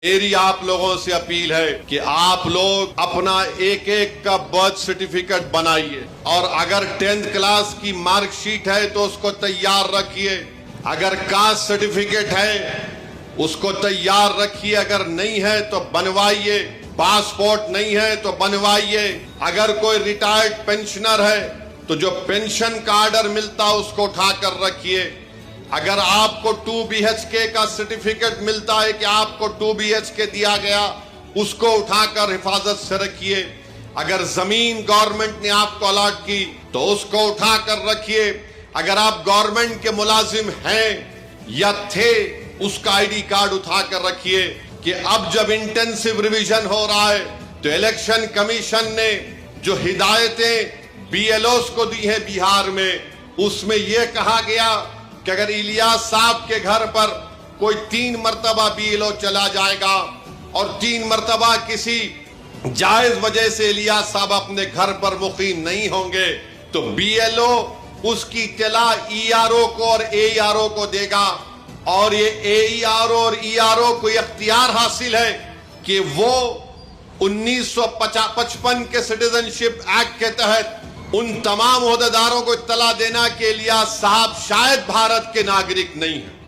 मेरी आप लोगों से अपील है कि आप लोग अपना एक एक का बर्थ सर्टिफिकेट बनाइए और अगर 10th क्लास की मार्कशीट है तो उसको तैयार रखिए। अगर कास्ट सर्टिफिकेट है उसको तैयार रखिए, अगर नहीं है तो बनवाइए। पासपोर्ट नहीं है तो बनवाइए। अगर कोई रिटायर्ड पेंशनर है तो जो पेंशन का ऑर्डर मिलता है उसको उठाकर रखिए। अगर आपको 2 BHK का सर्टिफिकेट मिलता है कि आपको 2 BHK दिया गया, उसको उठाकर हिफाजत से रखिए। अगर जमीन गवर्नमेंट ने आपको अलॉट की तो उसको उठाकर रखिए। अगर आप गवर्नमेंट के मुलाजिम हैं या थे, उसका ID कार्ड उठाकर रखिए कि अब जब इंटेंसिव रिवीजन हो रहा है तो इलेक्शन कमीशन ने जो हिदायतें BLOs को दी है बिहार में, उसमें यह कहा गया कि अगर इलियास साहब के घर पर कोई 3 मरतबा BLO चला जाएगा और 3 मरतबा किसी जायज वजह से इलियास साहब अपने घर पर मुकीम नहीं होंगे तो BLO उसकी इत्तला ERO को और AERO को देगा और ये AERO और ERO को इख्तियार हासिल है कि वो 1955 के सिटीजनशिप एक्ट के तहत उन तमाम ओहदेदारों को इत्तला देना कि इलियास साहब शायद भारत के नागरिक नहीं है।